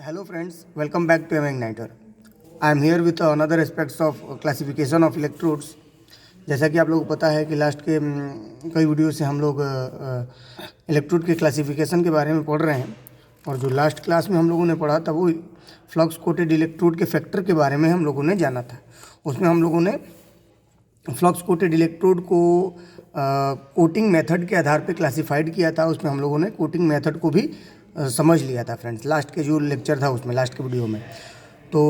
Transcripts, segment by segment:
Hello friends, welcome back to Igniter. I am here with another aspects of classification of electrodes. जैसा कि आप लोगों को पता है कि लास्ट के कई वीडियो से हम लोग इलेक्ट्रोड के क्लासिफिकेशन के बारे में पढ़ रहे हैं और जो लास्ट क्लास में हम लोगों ने पढ़ा था वो फ्लक्स कोटेड इलेक्ट्रोड के फैक्टर के बारे में हम लोगों ने जाना था। उसमें हम लोगों ने फ्लक्स कोटेड इलेक्ट्रोड को कोटिंग मेथड के आधार पे क्लासिफाइड किया था। उसमें हम लोगों ने कोटिंग मेथड को भी समझ लिया था फ्रेंड्स, लास्ट के जो लेक्चर था उसमें, लास्ट के वीडियो में। तो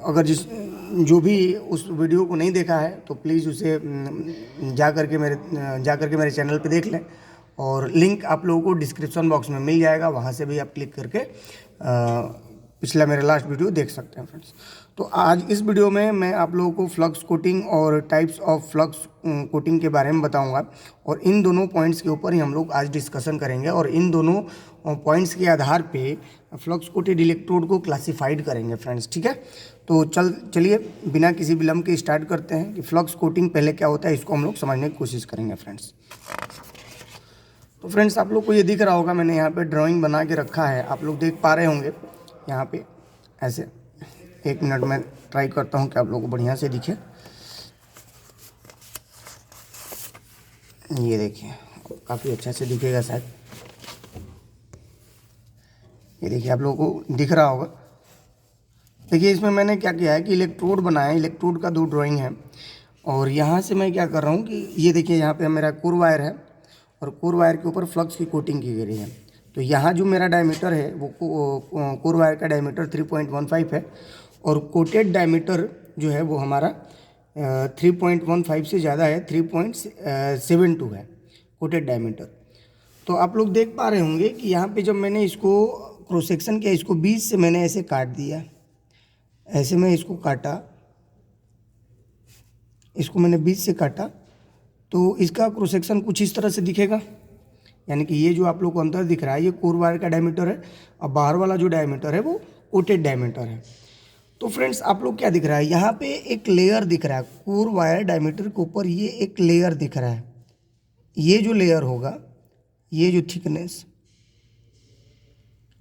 अगर जो भी उस वीडियो को नहीं देखा है तो प्लीज़ उसे जा करके मेरे चैनल पे देख लें और लिंक आप लोगों को डिस्क्रिप्शन बॉक्स में मिल जाएगा, वहाँ से भी आप क्लिक करके पिछला मेरा लास्ट वीडियो देख सकते हैं फ्रेंड्स। तो आज इस वीडियो में मैं आप लोगों को फ्लक्स कोटिंग और टाइप्स ऑफ फ्लक्स कोटिंग के बारे में बताऊंगा और इन दोनों पॉइंट्स के ऊपर ही हम लोग आज डिस्कशन करेंगे और इन दोनों पॉइंट्स के आधार पे फ्लक्स कोटेड इलेक्ट्रोड को क्लासिफाइड करेंगे फ्रेंड्स, ठीक है। तो चलिए बिना किसी विलम्ब के स्टार्ट करते हैं कि फ्लक्स कोटिंग पहले क्या होता है, इसको हम लोग समझने की कोशिश करेंगे फ्रेंड्स। तो फ्रेंड्स आप लोग को ये दिख रहा होगा, मैंने यहाँ पे ड्राइंग बना के रखा है, आप लोग देख पा रहे होंगे यहाँ पे ऐसे। एक मिनट में ट्राई करता हूँ कि आप लोगों को बढ़िया से दिखे। ये देखिए, काफ़ी अच्छा से दिखेगा शायद। ये देखिए आप लोगों को दिख रहा होगा। देखिए इसमें मैंने क्या किया है कि इलेक्ट्रोड बनाया, इलेक्ट्रोड का दो ड्राइंग है और यहाँ से मैं क्या कर रहा हूँ कि ये देखिए यहाँ पे मेरा कोर वायर है और कोर वायर के ऊपर फ्लक्स की कोटिंग की गई है। तो यहाँ जो मेरा डायमीटर है वो कोर वायर का डायमीटर 3.15 है और कोटेड डायमीटर जो है वो हमारा 3.15 से ज़्यादा है, 3.72 है कोटेड डायमीटर। तो आप लोग देख पा रहे होंगे कि यहाँ पे जब मैंने इसको क्रॉस सेक्शन किया, इसको बीच से मैंने ऐसे काट दिया, ऐसे मैं इसको काटा, इसको मैंने बीच से काटा तो इसका क्रॉस सेक्शन कुछ इस तरह से दिखेगा। यानी कि ये जो आप लोग को अंतर दिख रहा है ये कोर वायर का डायमीटर है और बाहर वाला जो डायमीटर है वो कोटेड डायमीटर है। तो फ्रेंड्स आप लोग क्या दिख रहा है, यहाँ पे एक लेयर दिख रहा है कोर वायर डायमीटर के ऊपर, ये एक लेयर दिख रहा है। ये जो लेयर होगा, ये जो थिकनेस,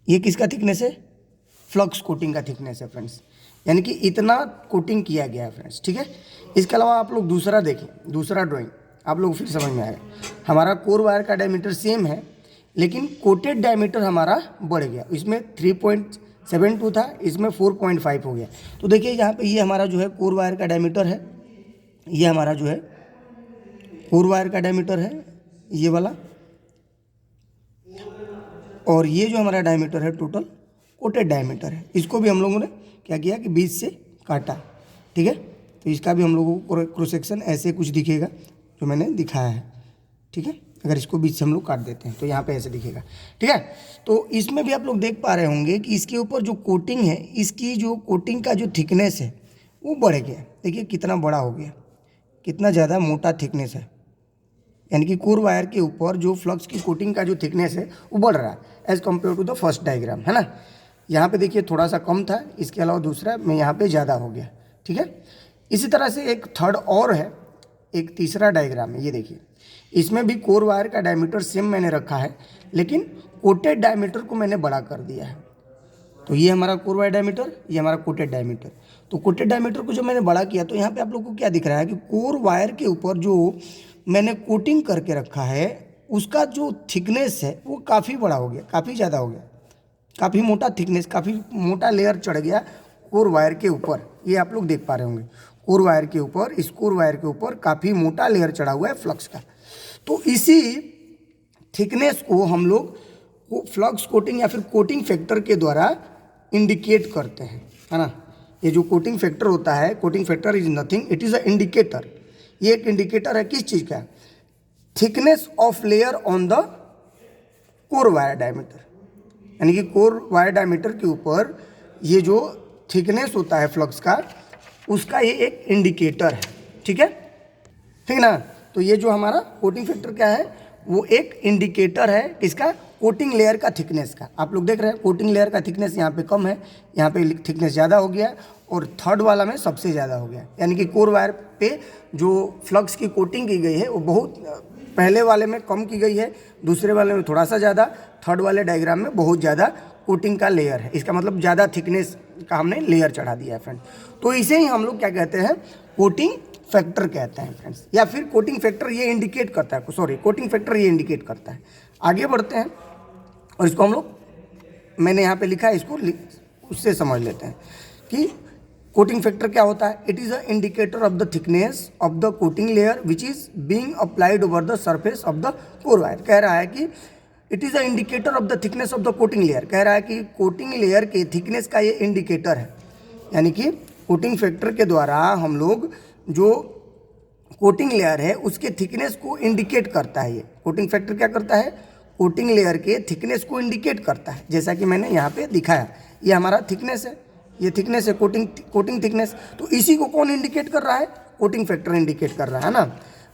ये किसका थिकनेस है? फ्लक्स कोटिंग का थिकनेस है फ्रेंड्स। यानी कि इतना कोटिंग किया गया है फ्रेंड्स, ठीक है। इसके अलावा आप लोग दूसरा देखें, दूसरा ड्राइंग आप लोग फिर समझ में आएगा। हमारा कोर वायर का डायमीटर सेम है लेकिन कोटेड डायमीटर हमारा बढ़ गया, इसमें 3.72 था, इसमें 4.5 हो गया। तो देखिए यहाँ पे ये हमारा जो है कोर वायर का डायमीटर है, ये हमारा जो है कोर वायर का डायमीटर है ये वाला, और ये जो हमारा डायमीटर है टोटल कोटेड डायमीटर है। इसको भी हम लोगों ने क्या किया कि बीच से काटा, ठीक है। तो इसका भी हम लोगों को क्रॉस सेक्शन ऐसे कुछ दिखेगा जो मैंने दिखाया है, ठीक है। अगर इसको बीच से हम लोग काट देते हैं तो यहाँ पे ऐसे दिखेगा, ठीक है। तो इसमें भी आप लोग देख पा रहे होंगे कि इसके ऊपर जो कोटिंग है, इसकी जो कोटिंग का जो थिकनेस है वो बढ़ गया। देखिए कितना बड़ा हो गया, कितना ज़्यादा मोटा थिकनेस है। यानी कि कोर वायर के ऊपर जो फ्लक्स की कोटिंग का जो थिकनेस है वो बढ़ रहा है as compare to the first diagram, है ना। यहाँ पे देखिए थोड़ा सा कम था, इसके अलावा दूसरा में यहाँ पे ज़्यादा हो गया, ठीक है। इसी तरह से एक थर्ड और है, एक तीसरा डायग्राम है, ये देखिए। इसमें भी कोर वायर का डायमीटर सेम मैंने रखा है लेकिन कोटेड डायमीटर को मैंने बड़ा कर दिया है। तो ये हमारा कोर वायर डायमीटर, ये हमारा कोटेड डायमीटर। तो कोटेड डायमीटर को जब मैंने बड़ा किया तो यहाँ पे आप लोग को क्या दिख रहा है कि कोर वायर के ऊपर जो मैंने कोटिंग करके रखा है उसका जो थिकनेस है वो काफ़ी बड़ा हो गया, काफ़ी ज़्यादा हो गया, काफ़ी मोटा थिकनेस, काफ़ी मोटा लेयर चढ़ गया कोर वायर के ऊपर। ये आप लोग देख पा रहे होंगे कोर वायर के ऊपर, इस कोर वायर के ऊपर काफ़ी मोटा लेयर चढ़ा हुआ है फ्लक्स का। तो इसी थिकनेस को हम लोग फ्लक्स कोटिंग या फिर कोटिंग फैक्टर के द्वारा इंडिकेट करते हैं, है ना। ये जो कोटिंग फैक्टर होता है, coating factor is nothing, it is a indicator. ये एक इंडिकेटर है किस चीज़ का? Thickness of layer on the core wire diameter. यानी कि कोर वायर डायमीटर के ऊपर ये जो थिकनेस होता है फ्लक्स का, उसका ये एक इंडिकेटर है, ठीक है, ठीक ना। तो ये जो हमारा कोटिंग फैक्टर क्या है, वो एक इंडिकेटर है किसका? कोटिंग लेयर का थिकनेस का। आप लोग देख रहे हैं कोटिंग लेयर का थिकनेस यहाँ पे कम है, यहाँ पे थिकनेस ज़्यादा हो गया और थर्ड वाला में सबसे ज़्यादा हो गया। यानी कि कोर वायर पे जो फ्लक्स की कोटिंग की गई है वो बहुत पहले वाले में कम की गई है, दूसरे वाले में थोड़ा सा ज़्यादा, थर्ड वाले डायग्राम में बहुत ज़्यादा कोटिंग का लेयर है। इसका मतलब ज़्यादा थिकनेस का हमने लेयर चढ़ा दिया है फ्रेंड्स। तो इसे ही हम लोग क्या कहते हैं, कोटिंग फैक्टर कहते हैं फ्रेंड्स, या फिर कोटिंग फैक्टर ये इंडिकेट करता है, सॉरी कोटिंग फैक्टर ये इंडिकेट करता है। आगे बढ़ते हैं और इसको हम लोग, मैंने यहाँ पे लिखा है, इसको उससे समझ लेते हैं कि कोटिंग फैक्टर क्या होता है। It is a indicator of the thickness of the coating layer which is being applied over the surface of the core wire. कह रहा है कि it is a indicator of the thickness of the coating layer, कह रहा है कि coating layer के thickness का ये इंडिकेटर है। यानी कि कोटिंग फैक्टर के द्वारा हम लोग जो कोटिंग लेयर है उसके थिकनेस को इंडिकेट करता है। ये कोटिंग फैक्टर क्या करता है, कोटिंग लेयर के थिकनेस को इंडिकेट करता है। जैसा कि मैंने यहाँ पे दिखाया, ये हमारा थिकनेस है, ये थिकनेस है कोटिंग थिकनेस। तो इसी को कौन इंडिकेट कर रहा है, कोटिंग फैक्टर इंडिकेट कर रहा है ना।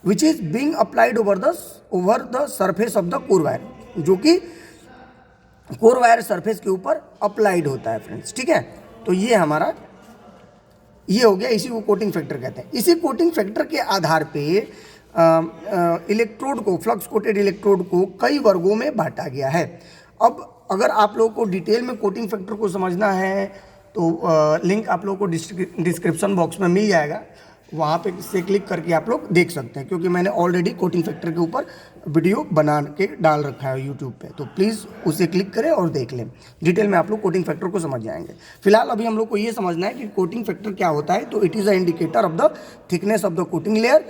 Which is being applied over the surface of the core wire, जो कि कोर वायर सरफेस के ऊपर अप्लाइड होता है फ्रेंड्स, ठीक है। तो ये हमारा ये हो गया, इसी को कोटिंग फैक्टर कहते हैं। इसी कोटिंग फैक्टर के आधार पे इलेक्ट्रोड को, फ्लक्स कोटेड इलेक्ट्रोड को कई वर्गों में बांटा गया है। अब अगर आप लोगों को डिटेल में कोटिंग फैक्टर को समझना है तो लिंक आप लोगों को डिस्क्रिप्शन बॉक्स में मिल जाएगा, वहाँ पे से क्लिक करके आप लोग देख सकते हैं, क्योंकि मैंने ऑलरेडी कोटिंग फैक्टर के ऊपर वीडियो बना के डाल रखा है यूट्यूब पे। तो प्लीज़ उसे क्लिक करें और देख लें, डिटेल में आप लोग कोटिंग फैक्टर को समझ जाएंगे। फिलहाल अभी हम लोग को ये समझना है कि कोटिंग फैक्टर क्या होता है। तो it is a indicator of the thickness of the coating layer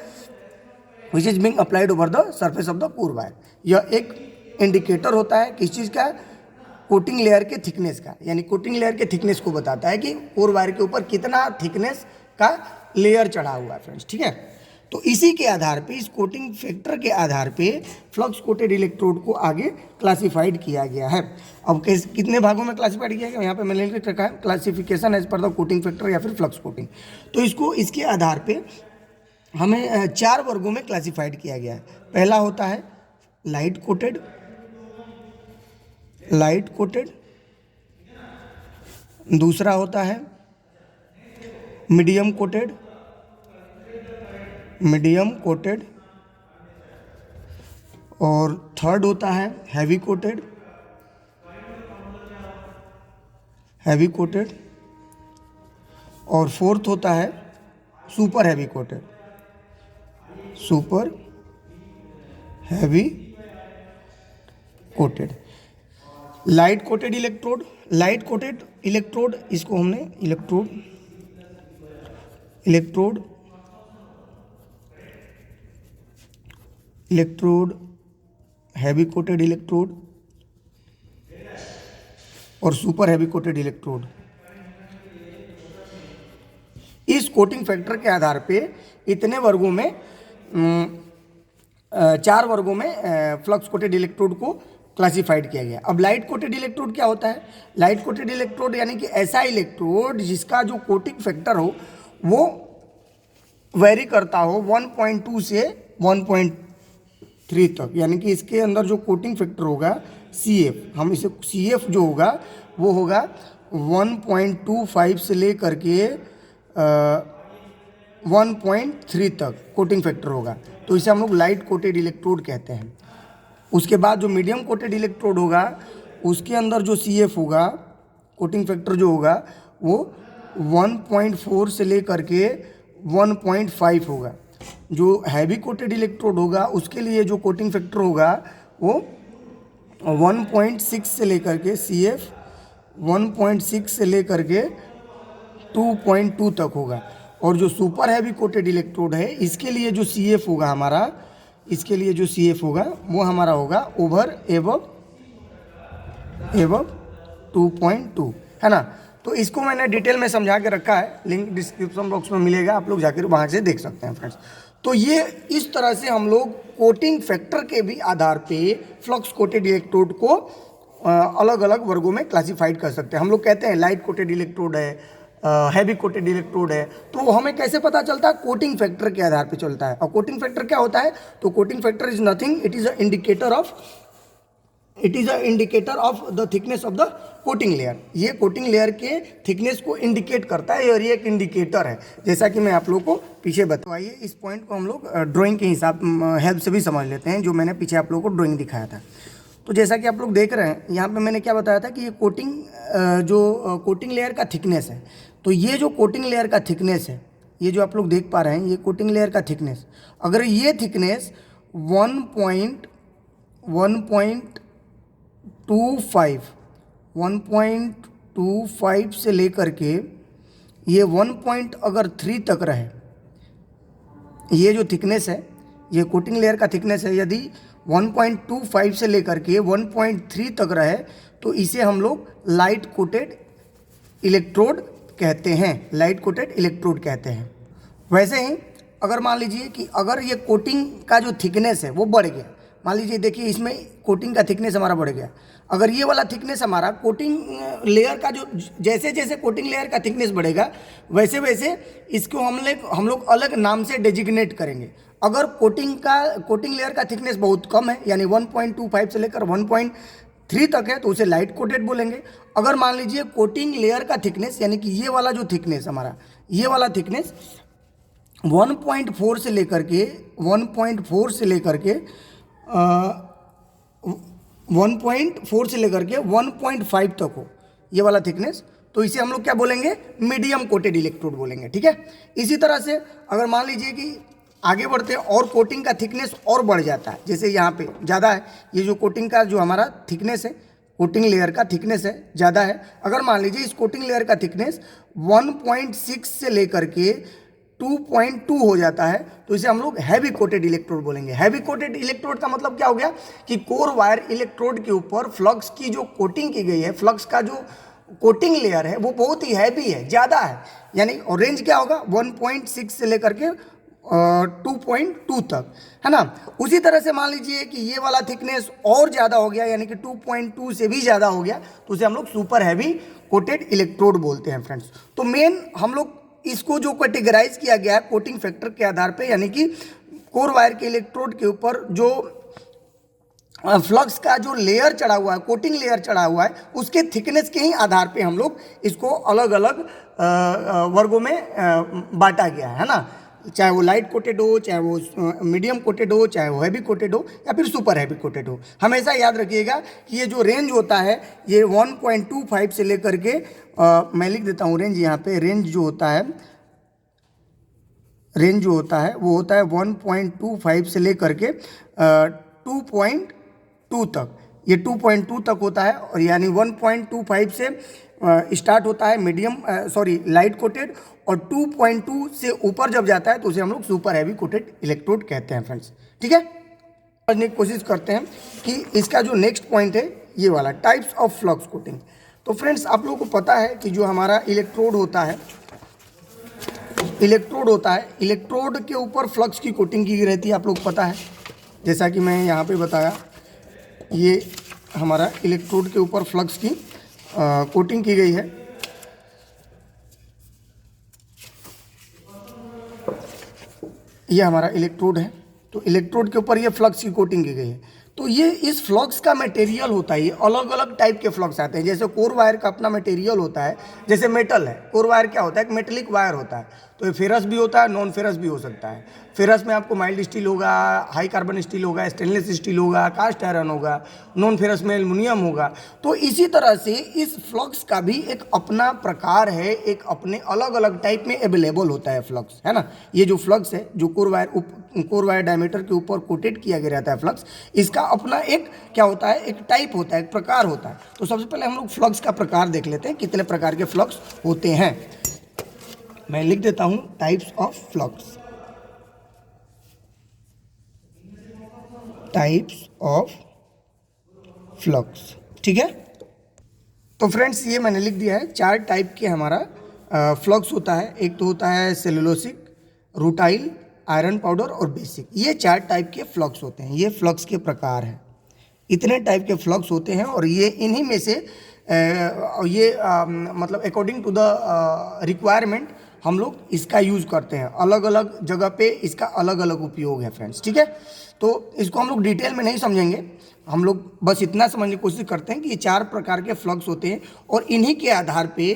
which is being applied over the surface of the core wire. यह एक इंडिकेटर होता है किस चीज़ का, कोटिंग लेयर के थिकनेस का, यानी कोटिंग लेयर के थिकनेस को बताता है कि कोर वायर के ऊपर कितना थिकनेस का लेयर चढ़ा हुआ है फ्रेंड्स, ठीक है। तो इसी के आधार पे, इस कोटिंग फैक्टर के आधार पे फ्लक्स कोटेड इलेक्ट्रोड को आगे क्लासिफाइड किया गया है। अब कितने भागों में क्लासिफाइड किया गया, यहाँ पे मैंने लिख रखा है classification as per the coating factor या फिर फ्लक्स कोटिंग। तो इसको इसके आधार पे हमें 4 वर्गों में क्लासिफाइड किया गया है। पहला होता है लाइट कोटेड, दूसरा होता है मीडियम कोटेड, और थर्ड होता है हैवी कोटेड, और फोर्थ होता है super heavy coated. Light coated electrode, इसको हमने इलेक्ट्रोड हैवी कोटेड इलेक्ट्रोड और सुपर हैवी कोटेड इलेक्ट्रोड, इस कोटिंग फैक्टर के आधार पे इतने वर्गों में 4 वर्गों में फ्लक्स कोटेड इलेक्ट्रोड को क्लासिफाइड किया गया। अब लाइट कोटेड इलेक्ट्रोड क्या होता है, लाइट कोटेड इलेक्ट्रोड यानी कि ऐसा इलेक्ट्रोड जिसका जो कोटिंग फैक्टर हो वो वेरी करता हो 1.2 से 1.3 तक, यानी कि इसके अंदर जो कोटिंग फैक्टर होगा CF, हम इसे CF जो होगा वो होगा 1.25 से लेकर के 1.3 तक कोटिंग फैक्टर होगा। तो इसे हम लोग लाइट कोटेड इलेक्ट्रोड कहते हैं। उसके बाद जो मीडियम कोटेड इलेक्ट्रोड होगा उसके अंदर जो CF होगा, कोटिंग फैक्टर जो होगा वो 1.4 से लेकर के 1.5 होगा। जो हैवी कोटेड इलेक्ट्रोड होगा उसके लिए जो कोटिंग फैक्टर होगा वो 1.6 से लेकर के CF 1.6 से लेकर के 2.2 तक होगा। और जो सुपर हैवी कोटेड इलेक्ट्रोड है इसके लिए जो CF होगा हमारा, इसके लिए जो CF होगा वो हमारा होगा ओवर एबव 2.2, है ना। तो इसको मैंने डिटेल में समझा के रखा है, लिंक डिस्क्रिप्शन बॉक्स में मिलेगा, आप लोग जाकर वहाँ से देख सकते हैं फ्रेंड्स। तो ये इस तरह से हम लोग कोटिंग फैक्टर के भी आधार पे फ्लक्स कोटेड इलेक्ट्रोड को अलग अलग वर्गों में क्लासिफाइड कर सकते हैं। हम लोग कहते हैं लाइट कोटेड इलेक्ट्रोड है, हैवी कोटेड इलेक्ट्रोड है, तो हमें कैसे पता चलता है, कोटिंग फैक्टर के आधार पे चलता है। और कोटिंग फैक्टर क्या होता है, तो coating factor is nothing, it is a indicator of it is a indicator of the thickness of the coating layer. ये कोटिंग लेयर के थिकनेस को इंडिकेट करता है और ये एक इंडिकेटर है, जैसा कि मैं आप लोगों को पीछे बताइए। इस पॉइंट को हम लोग ड्राइंग के हिसाब हेल्प से भी समझ लेते हैं, जो मैंने पीछे आप लोगों को ड्राइंग दिखाया था। तो जैसा कि आप लोग देख रहे हैं यहाँ पे मैंने क्या बताया था कि ये कोटिंग जो कोटिंग लेयर का थिकनेस है। तो ये जो कोटिंग लेयर का थिकनेस है, ये जो आप लोग देख पा रहे हैं, ये कोटिंग लेयर का थिकनेस, अगर ये थिकनेस 1.25 से लेकर के ये 1.3 तक रहे, ये जो थिकनेस है, ये कोटिंग लेयर का थिकनेस है, यदि 1.25 से लेकर के 1.3 तक रहे तो इसे हम लोग लाइट कोटेड इलेक्ट्रोड कहते हैं, लाइट कोटेड इलेक्ट्रोड कहते हैं। वैसे ही अगर मान लीजिए कि अगर ये कोटिंग का जो थिकनेस है वो बढ़ गया, मान लीजिए देखिए इसमें कोटिंग का थिकनेस हमारा बढ़ गया, अगर ये वाला थिकनेस हमारा कोटिंग लेयर का जो जैसे जैसे कोटिंग लेयर का थिकनेस बढ़ेगा वैसे वैसे इसको हम लोग अलग नाम से डेजिग्नेट करेंगे। अगर कोटिंग लेयर का थिकनेस बहुत कम है, यानी 1.25 से लेकर 1.3 तक है, तो उसे लाइट कोटेड बोलेंगे। अगर मान लीजिए कोटिंग लेयर का थिकनेस, यानी कि ये वाला जो थिकनेस हमारा, ये वाला थिकनेस 1.4 से लेकर के 1.4 से लेकर के 1.4 से लेकर के 1.5 तक हो, ये वाला थिकनेस, तो इसे हम लोग क्या बोलेंगे, मीडियम कोटेड इलेक्ट्रोड बोलेंगे। ठीक है। इसी तरह से अगर मान लीजिए कि आगे बढ़ते हैं और कोटिंग का थिकनेस और बढ़ जाता है, जैसे यहाँ पे ज़्यादा है, ये जो कोटिंग का जो हमारा थिकनेस है, कोटिंग लेयर का थिकनेस है ज़्यादा है, अगर मान लीजिए इस कोटिंग लेयर का थिकनेस 1.6 से लेकर के 2.2 हो जाता है, तो इसे हम लोग हैवी कोटेड इलेक्ट्रोड बोलेंगे। हैवी कोटेड इलेक्ट्रोड का मतलब क्या हो गया कि कोर वायर इलेक्ट्रोड के ऊपर फ्लक्स की जो कोटिंग की गई है, फ्लक्स का जो कोटिंग लेयर है वो बहुत ही हैवी है, ज़्यादा है, यानी और रेंज क्या होगा 1.6 से लेकर के 2.2 तक, है ना। उसी तरह से मान लीजिए कि ये वाला थिकनेस और ज़्यादा हो गया, यानी कि 2.2 से भी ज़्यादा हो गया, तो उसे हम लोग सुपर हैवी कोटेड इलेक्ट्रोड बोलते हैं फ्रेंड्स। तो मेन हम लोग इसको जो कैटेगराइज किया गया है कोटिंग फैक्टर के आधार पे, यानी कि कोर वायर के इलेक्ट्रोड के ऊपर जो फ्लक्स का जो लेयर चढ़ा हुआ है, कोटिंग लेयर चढ़ा हुआ है, उसके थिकनेस के ही आधार पे हम लोग इसको अलग अलग वर्गों में बांटा गया है ना। चाहे वो लाइट कोटेड हो, चाहे वो मीडियम कोटेड हो, चाहे वो हैवी कोटेड हो, या फिर सुपर हैवी कोटेड हो। हमेशा याद रखिएगा कि ये जो रेंज होता है ये 1.25 से लेकर के मैं लिख देता हूँ रेंज यहाँ पे। रेंज जो होता है वो होता है 1.25 से लेकर के 2.2 तक, ये 2.2 तक होता है, और यानी 1.25 से स्टार्ट होता है लाइट कोटेड, और 2.2 से ऊपर जब जाता है तो उसे हम लोग सुपर हैवी कोटेड इलेक्ट्रोड कहते हैं फ्रेंड्स। ठीक है। समझने की कोशिश करते हैं कि इसका जो नेक्स्ट पॉइंट है ये वाला, टाइप्स ऑफ फ्लक्स कोटिंग। तो फ्रेंड्स आप लोगों को पता है कि जो हमारा इलेक्ट्रोड होता है, इलेक्ट्रोड के ऊपर फ्लक्स की कोटिंग की रहती है, आप लोग पता है, जैसा कि मैं यहाँ पे बताया, ये हमारा इलेक्ट्रोड के ऊपर फ्लक्स की कोटिंग की गई है। ये हमारा इलेक्ट्रोड है, तो इलेक्ट्रोड के ऊपर ये फ्लक्स की कोटिंग की गई है। तो ये इस फ्लक्स का मटेरियल होता है, ये अलग अलग टाइप के फ्लक्स आते हैं। जैसे कोर वायर का अपना मटेरियल होता है, जैसे मेटल है, कोर वायर क्या होता है, एक मेटेलिक वायर होता है, तो ये फेरस भी होता है, नॉन फेरस भी हो सकता है। फेरस में आपको माइल्ड स्टील होगा, हाई कार्बन स्टील होगा, स्टेनलेस स्टील होगा, कास्ट आयरन होगा, नॉन फेरस में एल्युमिनियम होगा। तो इसी तरह से इस फ्लक्स का भी एक अपना प्रकार है, एक अपने अलग अलग टाइप में अवेलेबल होता है फ्लक्स, है ना। ये जो फ्लक्स है, जो कोर वायर डायमीटर के ऊपर कोटेड किया गया रहता है फ्लक्स, इसका अपना एक क्या होता है, एक टाइप होता है, एक प्रकार होता है। तो सबसे पहले हम लोग फ्लक्स का प्रकार देख लेते हैं, कितने प्रकार के फ्लक्स होते हैं। मैं लिख देता हूं types of flux, types of flux. ठीक है। तो फ्रेंड्स ये मैंने लिख दिया है, 4 टाइप के हमारा फ्लक्स होता है। एक तो होता है सेलुलोसिक, रूटाइल, आयरन पाउडर और बेसिक। ये 4 टाइप के फ्लक्स होते हैं, ये फ्लक्स के प्रकार हैं। इतने टाइप के फ्लक्स होते हैं, और ये इन्हीं में से मतलब अकॉर्डिंग टू द रिक्वायरमेंट हम लोग इसका यूज़ करते हैं। अलग अलग जगह पे इसका अलग अलग उपयोग है फ्रेंड्स। ठीक है। तो इसको हम लोग डिटेल में नहीं समझेंगे, हम लोग बस इतना समझने की कोशिश करते हैं कि ये 4 प्रकार के फ्लक्स होते हैं और इन्हीं के आधार पे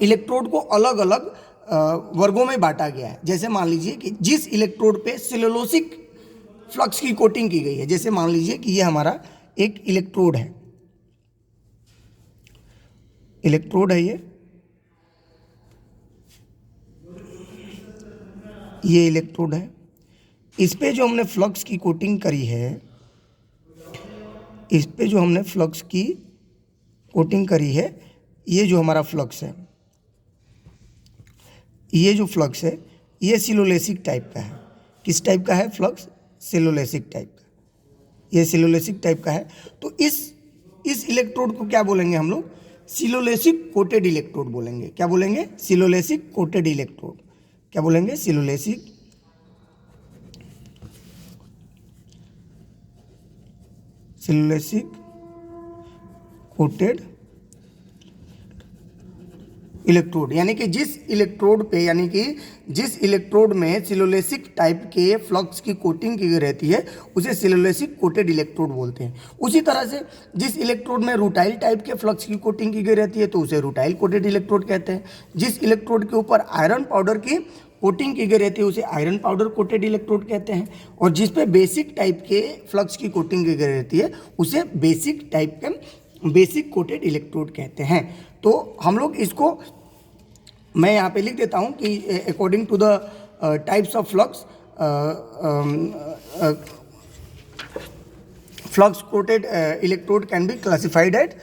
इलेक्ट्रोड को अलग अलग वर्गों में बांटा गया है। जैसे मान लीजिए कि जिस इलेक्ट्रोड पे सेलुलोसिक फ्लक्स की कोटिंग की गई है, जैसे मान लीजिए कि ये हमारा एक इलेक्ट्रोड है, ये इलेक्ट्रोड है, इस पे जो हमने फ्लक्स की कोटिंग करी है, ये जो हमारा फ्लक्स है, ये जो फ्लक्स है ये सिलोलेसिक टाइप का है। किस टाइप का है फ्लक्स? सिलोलेसिक टाइप का। ये सिलोलेसिक टाइप का है। तो इस इलेक्ट्रोड को क्या बोलेंगे हम लोग? सिलोलेसिक कोटेड इलेक्ट्रोड बोलेंगे। क्या बोलेंगे? सिलोलेसिक कोटेड इलेक्ट्रोड। क्या बोलेंगे? सिलोलेसिक कोटेड इलेक्ट्रोड। यानी कि जिस इलेक्ट्रोड में सिलोलेसिक टाइप के फ्लक्स की कोटिंग की गई रहती है उसे सिलोलेसिक कोटेड इलेक्ट्रोड बोलते हैं। उसी तरह से जिस इलेक्ट्रोड में रूटाइल टाइप के फ्लक्स की कोटिंग की गई रहती है तो उसे रूटाइल कोटेड इलेक्ट्रोड कहते हैं। जिस इलेक्ट्रोड के ऊपर आयरन पाउडर की कोटिंग की गई रहती है उसे आयरन पाउडर कोटेड इलेक्ट्रोड कहते हैं। और जिस पे बेसिक टाइप के फ्लक्स की कोटिंग की गई रहती है उसे बेसिक कोटेड इलेक्ट्रोड कहते हैं। तो हम लोग इसको मैं यहाँ पे लिख देता हूँ कि according to the types of flux coated electrode can be classified at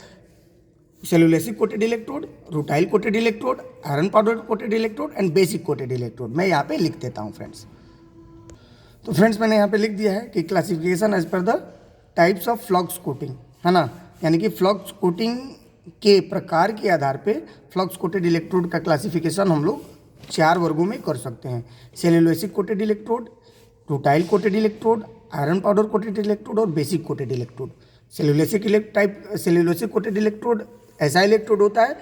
cellulosic coated electrode, rutile coated electrode, iron powder coated electrode and basic coated electrode. मैं यहाँ पे लिख देता हूँ फ्रेंड्स। तो फ्रेंड्स मैंने यहाँ पे लिख दिया है कि classification as per the types of flux coating, है ना। यानी कि फ्लक्स कोटिंग के प्रकार के आधार पे फ्लक्स कोटेड इलेक्ट्रोड का क्लासिफिकेशन हम लोग 4 वर्गों में कर सकते हैं। Cellulosic coated electrode, rutile coated electrode, iron powder coated electrode और basic coated electrode. Cellulosic coated electrode ऐसा इलेक्ट्रोड होता है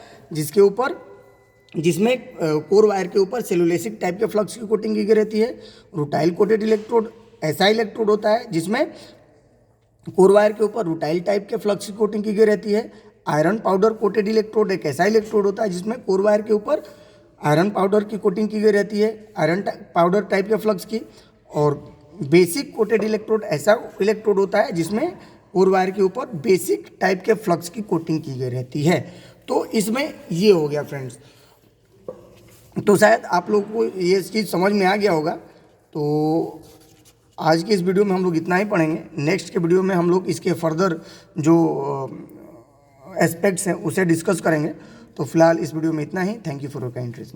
जिसमें कोर वायर के ऊपर सेलुलोसिक टाइप के फ्लक्स की कोटिंग की गई रहती है। रूटाइल कोटेड इलेक्ट्रोड ऐसा इलेक्ट्रोड होता है जिसमें कोर वायर के ऊपर रूटाइल टाइप के फ्लक्स की कोटिंग की गई रहती है। आयरन पाउडर कोटेड इलेक्ट्रोड एक ऐसा इलेक्ट्रोड होता है जिसमें कोर वायर के ऊपर आयरन पाउडर की कोटिंग की गई रहती है, आयरन पाउडर टाइप के फ्लक्स की। और बेसिक कोटेड इलेक्ट्रोड ऐसा इलेक्ट्रोड होता है जिसमें कोर वायर के ऊपर बेसिक टाइप के फ्लक्स की कोटिंग की गई रहती है। तो इसमें ये हो गया फ्रेंड्स। तो शायद आप लोगों को ये चीज़ समझ में आ गया होगा। तो आज की इस वीडियो में हम लोग इतना ही पढ़ेंगे। नेक्स्ट के वीडियो में हम लोग इसके फर्दर जो एस्पेक्ट्स हैं उसे डिस्कस करेंगे। तो फिलहाल इस वीडियो में इतना ही। Thank you for your kind interest.